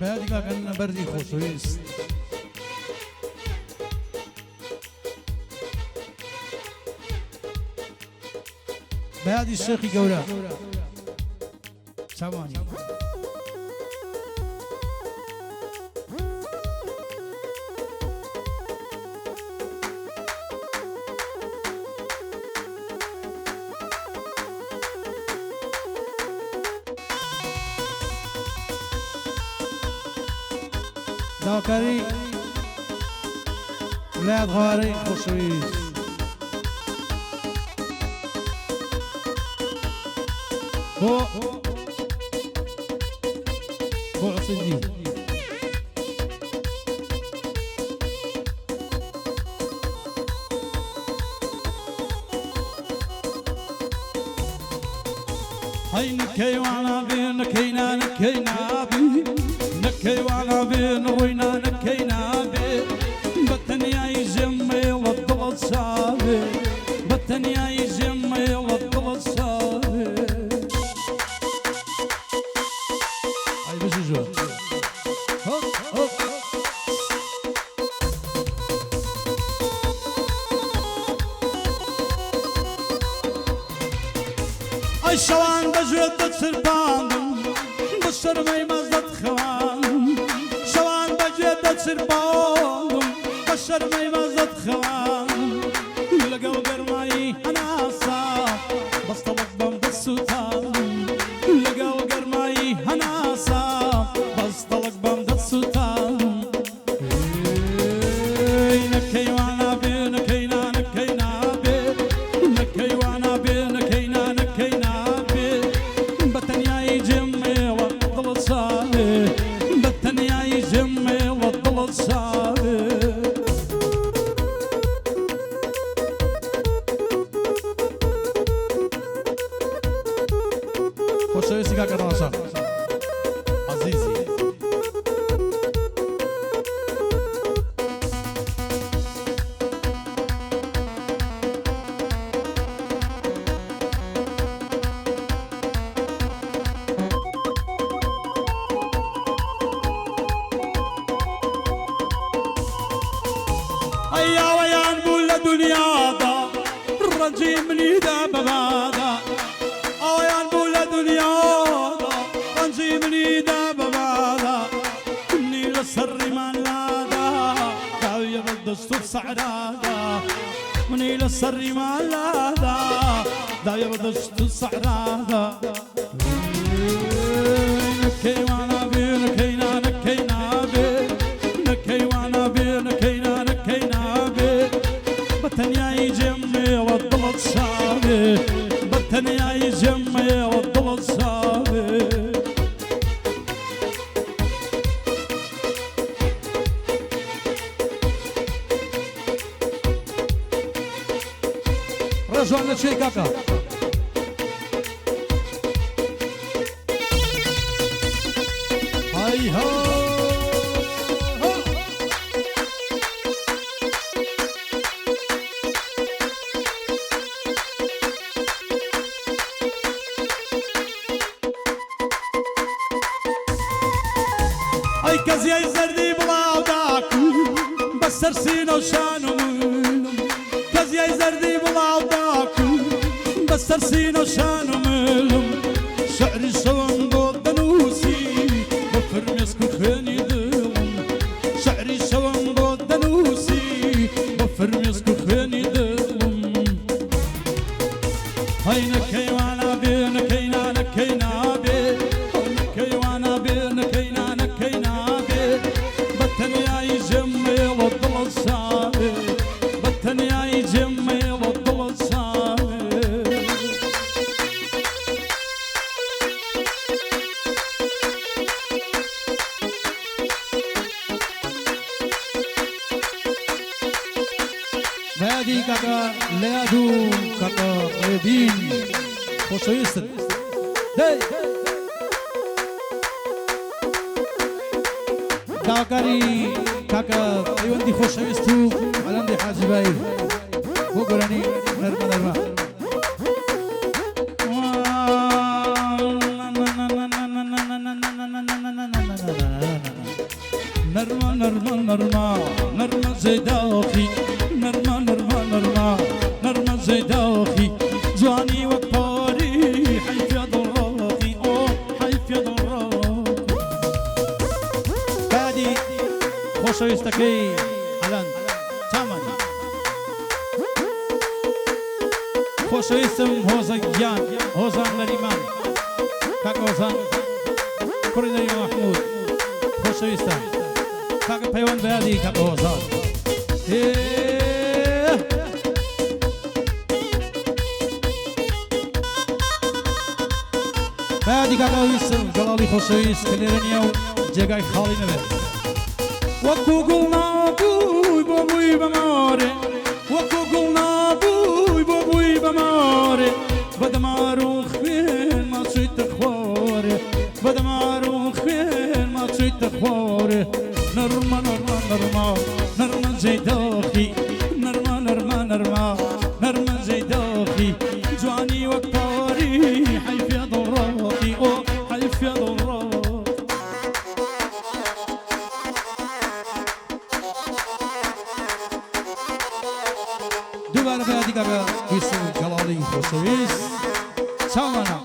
بهادي كان بردي خوشويست بهادي الشيخي قولا سامعني داوكاري ولاد غاري خوشويس بو عصيدي هاي نكي وانا بين نكينا نكينا بي نكي وانا بين روينا نكينا بي بطنيا يجمي والضغط صابي بطنيا يجمي والضغط صابي هاي بس جو هوب هوب اي شوان بجود سربان بشر ما يمزد خوان شوان بجود سربان بشر ما يمزد خوان لقوا قرماي انا صاف بس طلق بم بالسلطان لقوا قرماي انا صاف بس طلق بم بالسلطان نكي وانا بين نكينا نكينا بين نكي وانا بين نكينا نكينا بين بتنيا يجمي والضل صابي بتنيا يجمي والضل صابي خوشويسي كاكا نوشا عزيزي هيا ويا نقول لدنيا دا الرجيم مني دا ببادا ويا نقول لدنيا دا الرجيم مني دا ببادا مني للسر ما لادا داوية بالدستور صعرادا مني للسر ما لادا داوية بالدستور صعرادا نكي وانا بي نكينا نكينا بي نكي وانا بي نكينا نكينا بي بتنيا يجمي والضلط صابي بتنيا يجمي والضلط صابي رجعوا لنا شي كاكا هاي هو اي كزي زردي بلا وداك بس سرسينا وشانو كزي زردي بلا وداك بس سرسينا وشانو ملم شعري شوان بود دنوسي بفر مسكو خيني دلم شعري شوان بود دنوسي بفر مسكو خيني دلم هاي نكي وانا بي نكينا نكينا بي نكي وانا بي نكينا نكينا بي بتنيا يجمي والضل صابي بتنيا يجمي والضل صابي بهادي كاكا ليادو كاكا طيبين خوشويست داي داوكاري كاكا ايوان دي خوشويستو علان دي حاجي باير بوغراني نرمى نرمى هۆزەکەی ئەلەن چامانی خۆشەویستم هۆزە گیان هۆزان لەریمان کاکە هۆزان کوڕی نەریمان محموود خۆشەویستە کاکە پەیوەند بە یادی کاکە هۆزان بە یادی کاکە ویستم جەڵاڵی خۆشەویست کە لێرە نییە و جێگای خاڵی نەبێت وەکو گوڵ نابووی بۆ بووی بەمارێ وەکو گوڵ نابووی بۆ بووی بەمارێ بەدەمار و خوێن ماچوویتە خوارێ بەدەمار و خوێن ماچوویتە خوارێ نەرمە نەرمە نەرمە نەرمە جێداخی نەرمە نەرمە نەرمە نەرمە جێداخی جوانی وەک پاری حەیفێ دڵڕاقی ئۆ حەیفێ دڵڕاق دووبارە بە یادی کاکە ویستم جەڵاڵی خۆشەویست چاوانە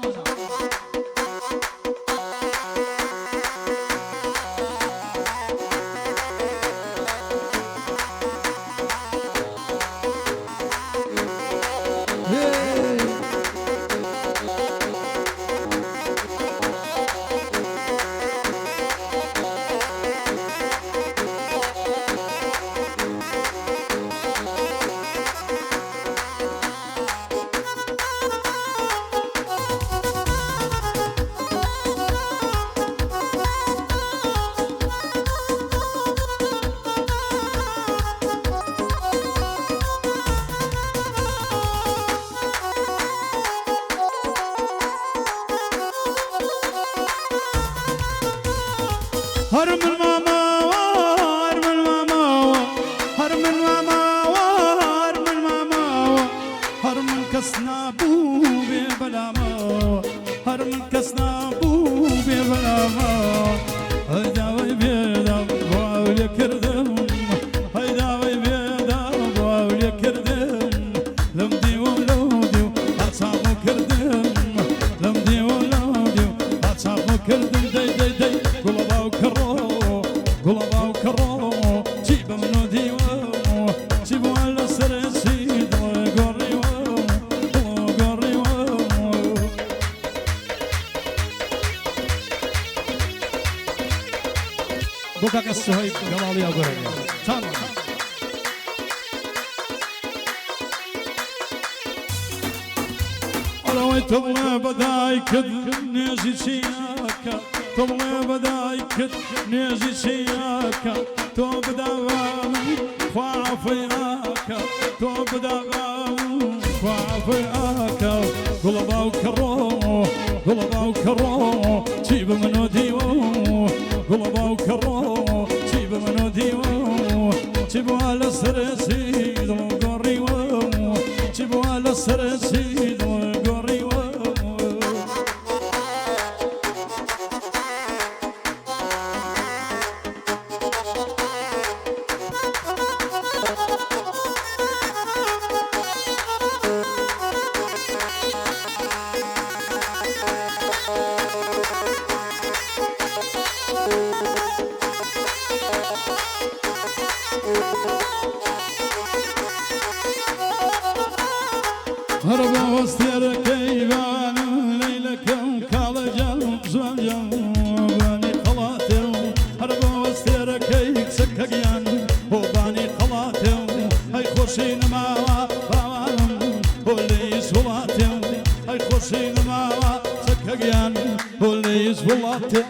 هرمن ماما هرمن ماما هرمن ماما هرمن ماما هرمن كسنا بو ببلاما هرمن كسنا بو ببلاما هيدا ويبيدا باولي كردم هيدا ويبيدا باولي كردم لمدي ولودي هتصابو كردم لمدي ولودي هتصابو كردم دي دي دي قلباو كرو قلباو كرو جيب منو ديوو جيبو على سرسيد وقريو وقريو بوكاك السهيب قلالي أقريو تمام ألوي تبغى بدايك نيجي شياكا تبغى بدايك نيجي شياكا تو بداغام خوافياكا تو بداغام خوافياكا قلباو كرو قلباو كرو جيب منو ديوو قلباو كرو جيب منو ديوو جيبو على سرسيد وقريو جيبو على سرسيد وقريو هربا وستير كيبان ليلكم كالجم زوجم باني خلاتم هربا وستير كيك سكيان وباني خلاتم هاي خوشين ما باوانم وليس ولاتم هاي خوشين ما سكيان وليس ولاتم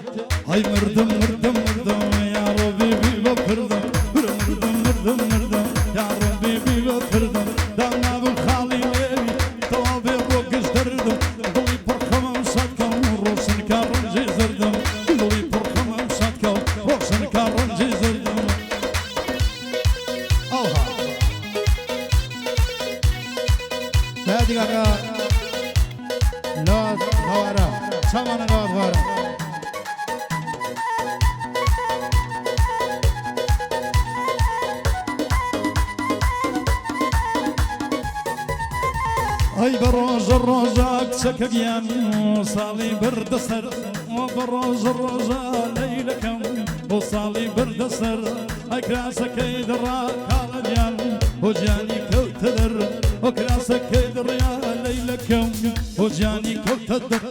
هاي مردم مردم مردم يا ربي بفردم مردم مردم مردم يا ربي بفردم دانا بالخالي هادي كاكا لوز غوارا سامانا لوز غوارا هاي بروز الروزاك سكقيان وصالي برد سر وبروز الروزا ليلكم وصالي برد سر ئەی کراسەکەی دڕا کاڵەنیان بۆ گیانی کەوتە دەر ئۆ کراسەکەی دڕیا لەیلەکەم بۆ گیانی کەوتە دەر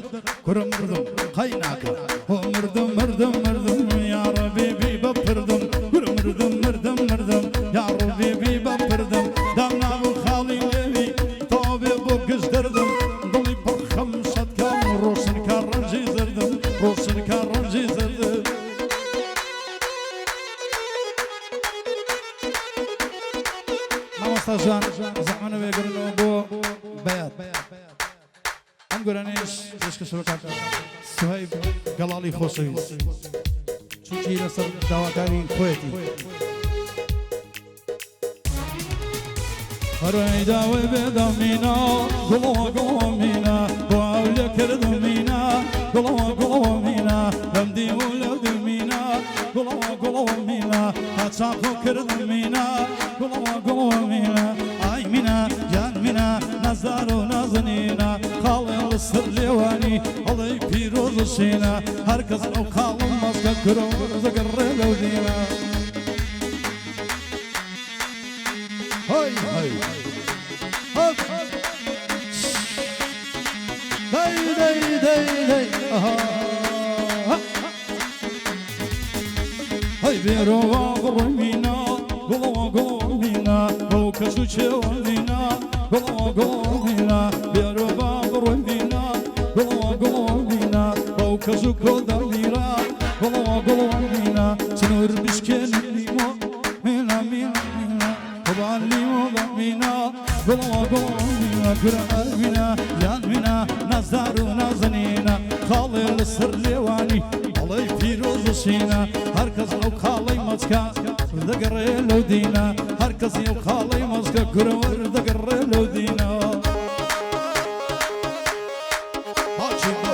کوڕە مردم قەی ناکە ئۆ مردم مردم مردم یا ڕەبێبی بەپردم کوڕە مردم مردم مردم یا ڕەبێبی بەپردم دام نابوو خاڵی لێوی تەوا بێ بۆ گشت دەردم دڵی پڕ خەم شەدکەم ڕۆشنکە ڕەنجی زەردم ڕۆشنکە ڕەنجی زەردم مامۆستا ژان زەحمەتە وێگرنەوە بۆ بەیات ئەم گۆرانەیەش پێشکەشەوە کاکە سوهەیب گەڵاڵی خۆشەویست چونکی لەسەر داواکاری خۆیەتی هەروەی داوای بێدەم مینا گوڵەوە گوڵەوە مینا بۆ ئەو لێ کردم مینا گوڵەوە گوڵەوە مینا لەم دیو لەو دی مینا گوڵەوە گوڵەوە مینا هاچاقۆ کردم مینا گوڵەوە گوڵەوە مینا ئای مینا جان مینا نەزار و نازنینە خاڵێ لەسەر لێوانی هەڵەی پیرۆز و شینە هەر کەس ئەو خاڵم مەستە کرۆ زەگەڕێ لەو دینە هەی هەی دەی دەی دەی دەی هەی بێرەوە بڕۆی مینا گوڵەوە گوڵەوە مینا بەو کەس و چێوە مینا گوڵەوە گوڵەوە مینا بێرەوە بڕۆی مینا گوڵەوە گوڵەوە مینا بەو کەس و کۆدا میرا گوڵەوە گوڵەوە مینا چنوور بشکێنی لیمۆ مینا مینا مینا قوبان لیمۆ بە مینا گوڵەوە گوڵەوە مینا گورە مینا یان مینا نەزار و نازنینە خاڵێ لەسەر لێوانی هەڵەی پیرۆز و شینە هەر کەس ئەو خاڵەی مەچکە دەگەڕێ لەو دینە هەر کەسی ئەو خاڵەی مەچکە گورەوە دەگەڕێ لەو دینە باچی بۆ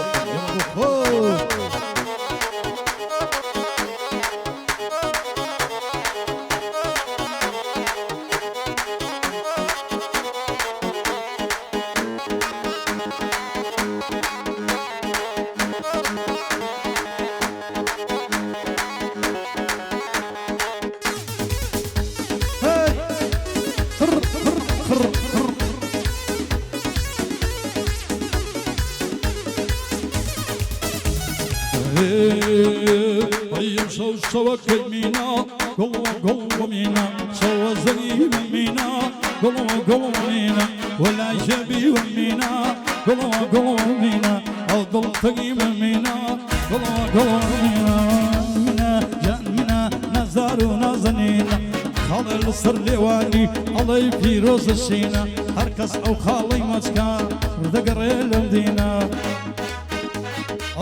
هيا شوكي مينا قلوة مينا شوى زغيب مينا قلوة مينا ولا جبي مينا قلوة مينا أضل تقيم مينا قلوة مينا جان مينا نزار ونازنينا خالي الصر لواني الله يفيروز الشينا هركس أو خالي مجكا ذكري لمدينا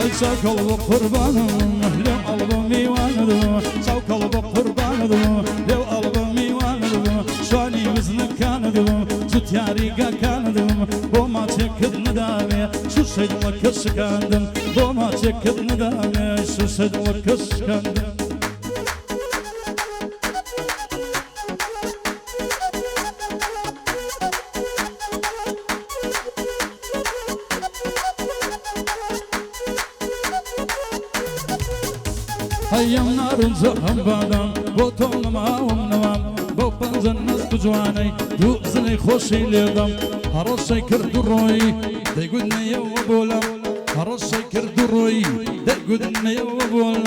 أي ساكل بقربانهم لو قلبي واندو ساكل بقربانهم لو قلبي واندو شاني وزنك كاندو زتياريقا كاندو وما تكد ندامي شو سيد لك السكاندم وما تكد ندامي شو سيد لك السكاندم هيا نار زهم بادم بوتون ما ونوام بوبنز الناس بجواني دوزني خوشي ليدم هرشي كردو روي دي قدني يو بولم هرشي كردو روي دي قدني يو بولم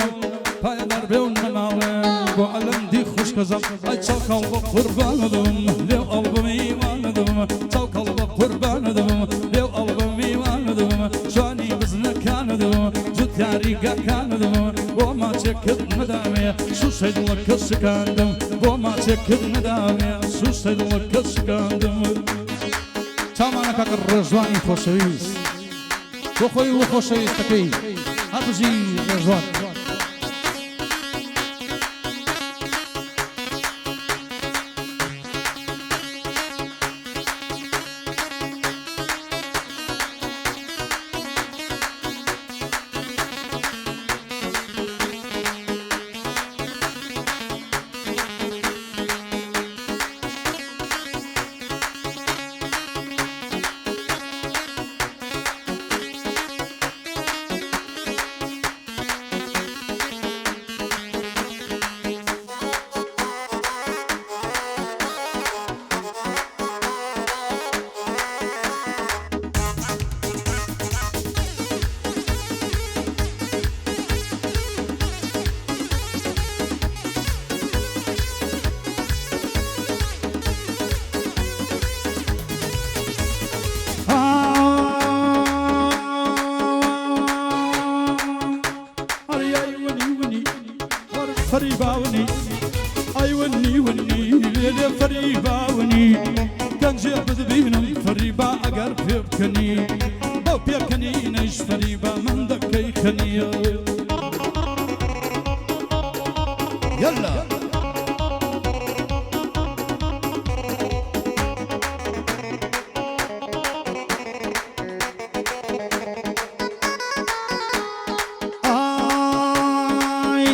پای دربیون نمالم با علم دی خوش کزم ای چاکال با قربان دم لیو آلبومی واندم چاکال با قربان دم لیو آلبومی واندم شانی بزنکان دم جوتیاری گکان دم با ما چکت ندامی سوسید لکس کندم با ما چکت ندامی سوسید لکس کندم چامانا کاکر رزوانی خوشویست تو خوی و خوشویست کی هاتوزی رزوان فريباوني اي وني وني ليلة فريباوني كان جيب ذبينم فريبا اقر بيبكني بو بيبكني نيش فريبا من دكي خني يلا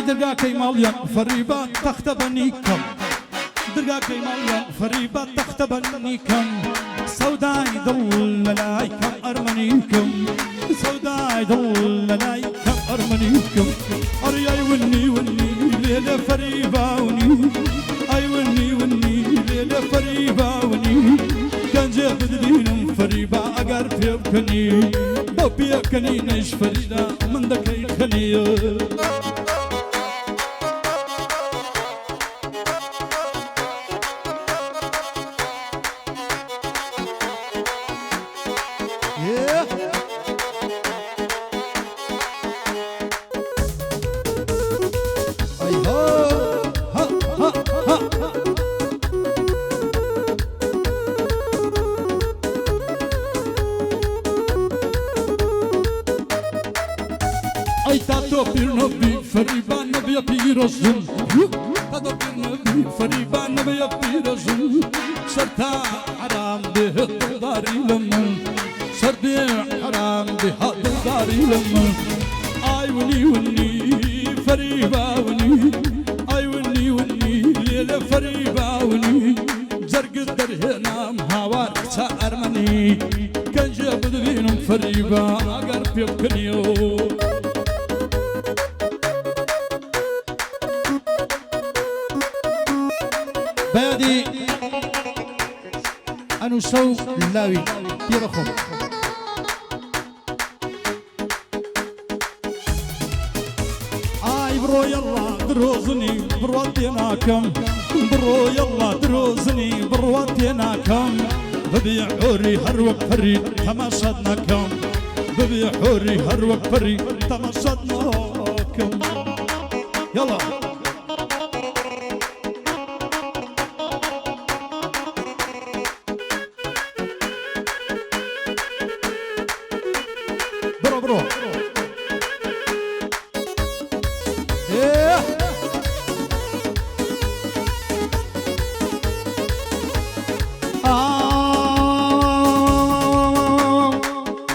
درقا كيماليان فريبا تخت بنيكم درقا كيماليان فريبا تخت بنيكم سوداي ضل لايكم ارمنيكم سوداي ضل لايكم ارمنيكم ارياي وني وني ليلة فريباوني اي وني وني ليلة فريباوني كان جاب دليلم فريبا اقر بيبكني بو بيبكني نيش فريدا من دكي خني اي تاتو بير نبي فريبا نبي بيرزم تاتو بير نبي فريبا نبي بيرزم سرتا حرام به داري لمن سردي حرام به داري لمن اي وني وني فريبا وني اي وني وني ليلة فريبا وني زرق درهنام هوار كتا ارمني كان جاب دبينم فريبا اقرب يبكنيو بادي أنو سو لاوي يرخم آي برو يلا دروزني برواتيناكم برو يلا دروزني برواتيناكم ببيع حوري هروك فريد تماشدناكم ببيع حوري هروك فريد تماشدناكم يلا برو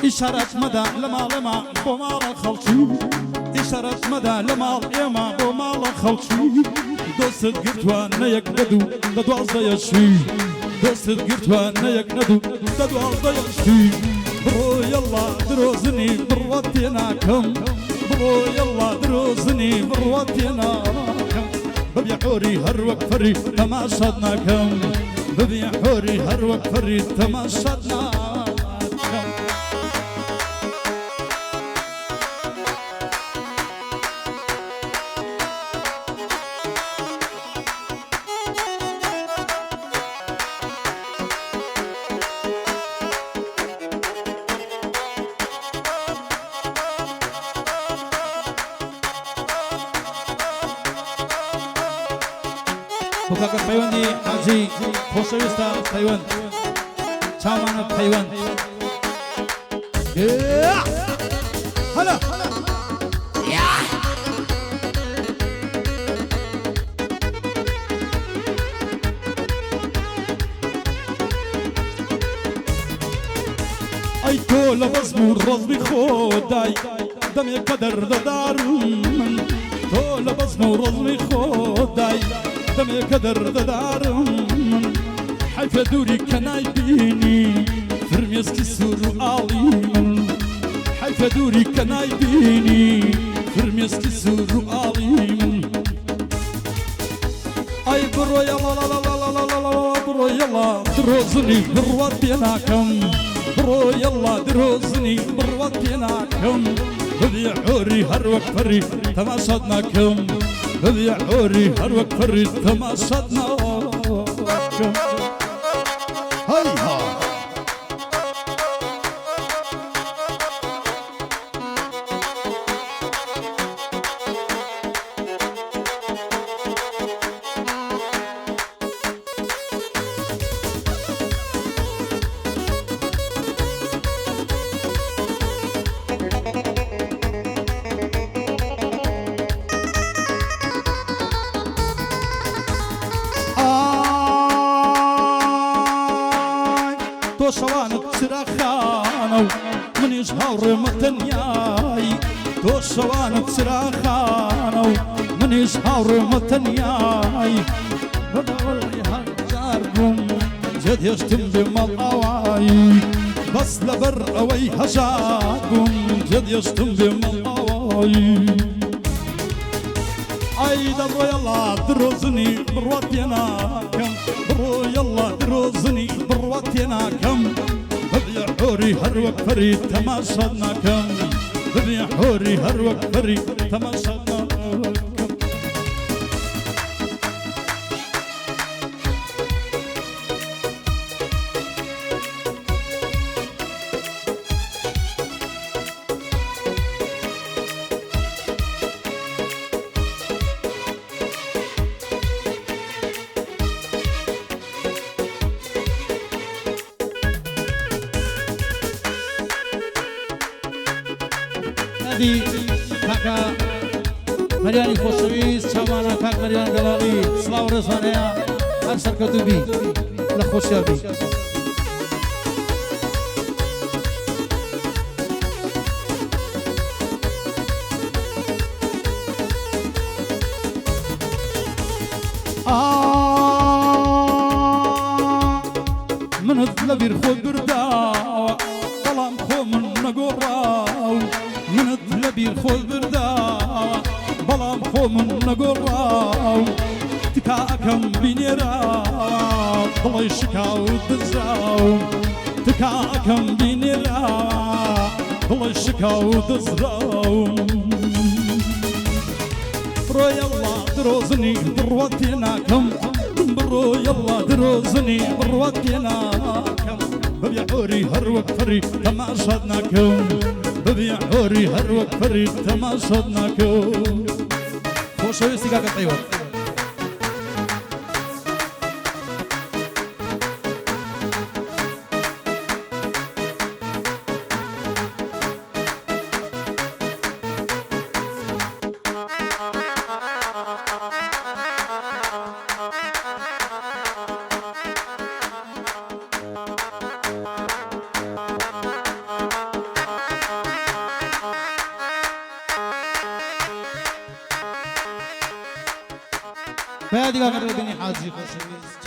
إشارة مدى لما بومالا خلشي إشارة مدى لما بومالا خلشي دوست قرتوان نيك ندو عزا يشفي دوست قرتوان نيك ندو عزا يشفي برو يلا دروزني برواتيناكم برو يلا دروزني برواتيناكم ببيع حوري هروك فري تماشدناكم ببيع حوري هروك فري تماشدناكم bukakan paywan di Haji Khosrowista paywan Chamana paywan hala ay tola mazmur razmi khodai dam qadar dar man tola mazmur razmi khodai دم قدر دارم حيف دوري كنايبيني فرميسكي سورو عاليمن حيف دوري كنايبيني فرميسكي سورو عاليمن اي برو يلا لا لا لا لا لا لا برو يلا دروزني برواتيناكم برو يلا دروزني برواتيناكم ببيع حوري هروك فري تماشدناكم ببيع حوري هروك فري تماشدناكم هيها چراخانو منیش هاورم تنیایی تو شوانم چراخانو منیش هاورم تنیایی بدولی هزار بوم جد يشتم بمال أواي بس لبر أوي هجاكم جد يشتم بمال أواي أي درو يلا دروزني بروتينا كم درو يلا دروزني بروتينا كم ببيع حوري هروك فري تماشنا كم ببيع حوري هروك فري تماشنا كاكا مرياني خوشويس شامانا كاك مريان دلالي سلاو رزوانيا أكثر كتبي لخوشيابي من الثلبير خود برداو طلام خو من نقراو من الثلبير خود برداو بلام خو من نقراو تكاكم بينيراو ضلي شكاو دزراو تكاكم بينيراو ضلي شكاو دزراو برو يلا دروزني بروتيناكم برو يلا دروزني بروتيناكم ببيع حوري هروك فري تماشدناكم ببيع حوري هروك فري تماشدناكم خوشويستي كاكا طيور بادي كاكا بني حاجي خوشويست